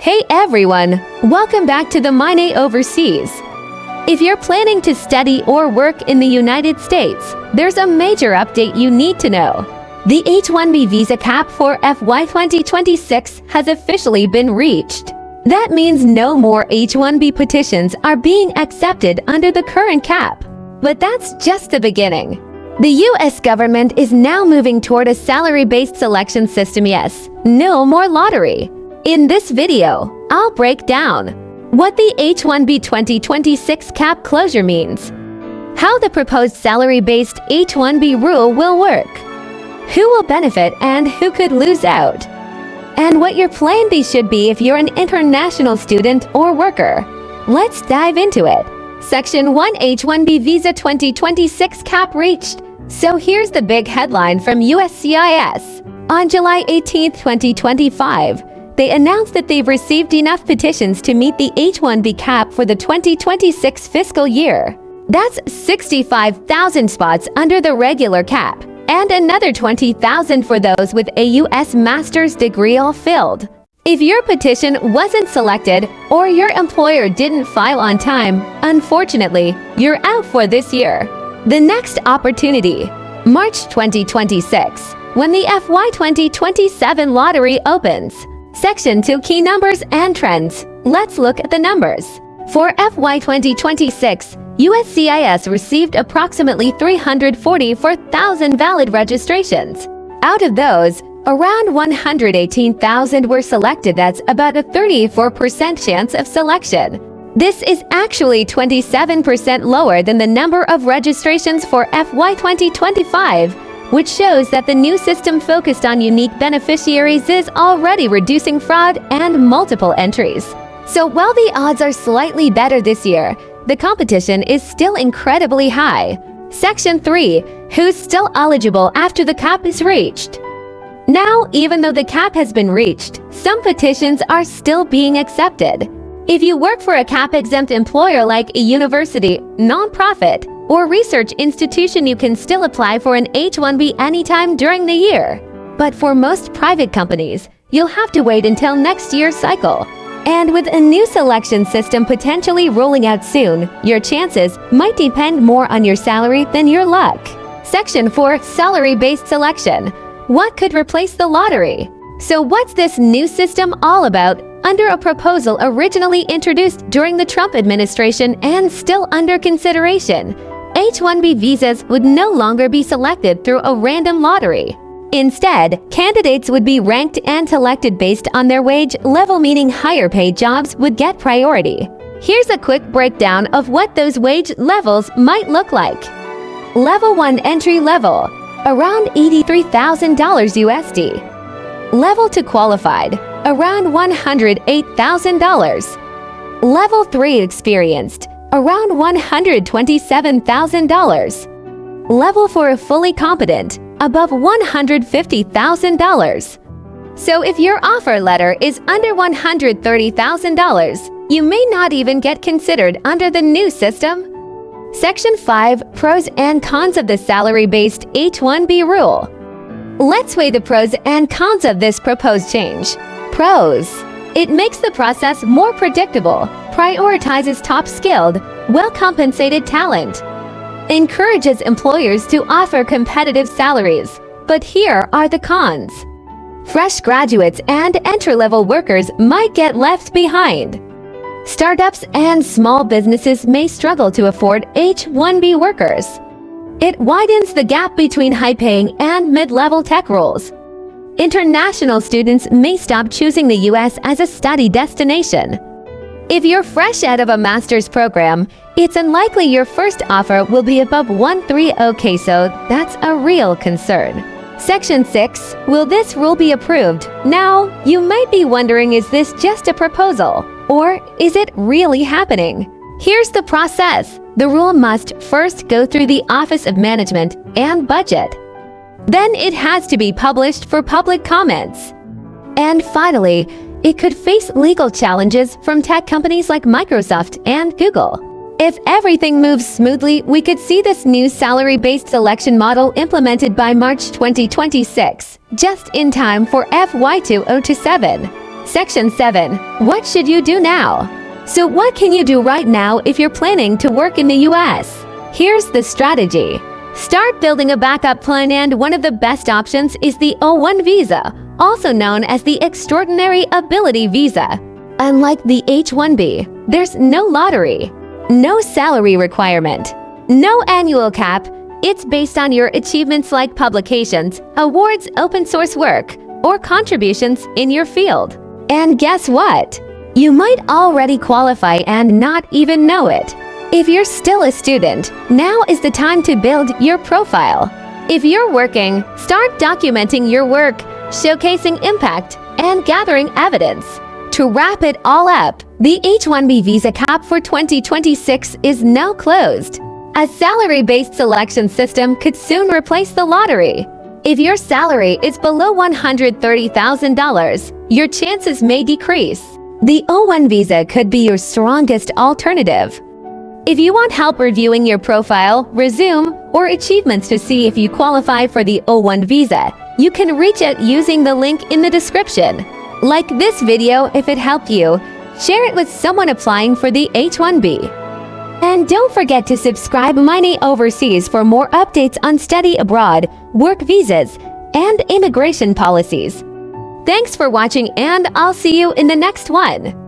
Hey everyone! Welcome back to the Mine Overseas. If you're planning to study or work in the United States, there's a major update you need to know. The H1B visa cap for FY 2026 has officially been reached. That means no more H1B petitions are being accepted under the current cap. But that's just the beginning. The US government is now moving toward a salary-based selection system. Yes, no more lottery. In this video, I'll break down what the H1B 2026 cap closure means, how the proposed salary-based H1B rule will work, who will benefit and who could lose out, and what your plan B should be if you're an international student or worker. Let's dive into it. Section 1 H1B Visa 2026 cap reached. So here's the big headline from USCIS. On July 18, 2025, they announced that they've received enough petitions to meet the H1B cap for the 2026 fiscal year. That's 65,000 spots under the regular cap, and another 20,000 for those with a U.S. master's degree all filled. If your petition wasn't selected or your employer didn't file on time, unfortunately, you're out for this year. The next opportunity, March 2026, when the FY 2027 lottery opens. Section 2 Key Numbers and Trends. Let's look at the numbers. For FY 2026, USCIS received approximately 344,000 valid registrations. Out of those, around 118,000 were selected. That's about a 34% chance of selection. This is actually 27% lower than the number of registrations for FY 2025, which shows that the new system focused on unique beneficiaries is already reducing fraud and multiple entries. So while the odds are slightly better this year, the competition is still incredibly high. Section 3. Who's still eligible after the cap is reached? Now, even though the cap has been reached, some petitions are still being accepted. If you work for a cap-exempt employer like a university, nonprofit, or research institution, you can still apply for an H1B anytime during the year. But for most private companies, you'll have to wait until next year's cycle. And with a new selection system potentially rolling out soon, your chances might depend more on your salary than your luck. Section 4 Salary-based selection. What could replace the lottery? So what's this new system all about? Under a proposal originally introduced during the Trump administration and still under consideration, H1B visas would no longer be selected through a random lottery. Instead, candidates would be ranked and selected based on their wage level, meaning higher paid jobs would get priority. Here's a quick breakdown of what those wage levels might look like. Level 1 entry level, around $83,000 USD. Level 2 qualified, around $108,000. Level 3 experienced, around $127,000. Level 4 fully competent, above $150,000. So if your offer letter is under $130,000, you may not even get considered under the new system. Section 5 Pros and Cons of the Salary-based H1B rule. Let's weigh the pros and cons of this proposed change. Pros. It makes the process more predictable, prioritizes top-skilled, well-compensated talent, encourages employers to offer competitive salaries. But here are the cons. Fresh graduates and entry-level workers might get left behind. Startups and small businesses may struggle to afford H1B workers. It widens the gap between high-paying and mid-level tech roles. International students may stop choosing the U.S. as a study destination. If you're fresh out of a master's program, it's unlikely your first offer will be above 130K, so that's a real concern. Section 6. Will this rule be approved? Now, you might be wondering, is this just a proposal? Or is it really happening? Here's the process. The rule must first go through the Office of Management and Budget. Then it has to be published for public comments. And finally, it could face legal challenges from tech companies like Microsoft and Google. If everything moves smoothly, we could see this new salary-based selection model implemented by March 2026, just in time for FY 2027. Section 7. What should you do now? So what can you do right now if you're planning to work in the US? Here's the strategy. Start building a backup plan, and one of the best options is the O1 visa, also known as the Extraordinary Ability Visa. Unlike the H1B, there's no lottery, no salary requirement, no annual cap. It's based on your achievements like publications, awards, open source work, or contributions in your field. And guess what? You might already qualify and not even know it. If you're still a student, now is the time to build your profile. If you're working, start documenting your work, showcasing impact, and gathering evidence. To wrap it all up, the H1B visa cap for 2026 is now closed. A salary-based selection system could soon replace the lottery. If your salary is below $130,000, your chances may decrease. The O1 visa could be your strongest alternative. If you want help reviewing your profile, resume, or achievements to see if you qualify for the O1 visa, you can reach out using the link in the description. Like this video if it helped you. Share it with someone applying for the H1B. And don't forget to subscribe Money Overseas for more updates on study abroad, work visas, and immigration policies. Thanks for watching, and I'll see you in the next one.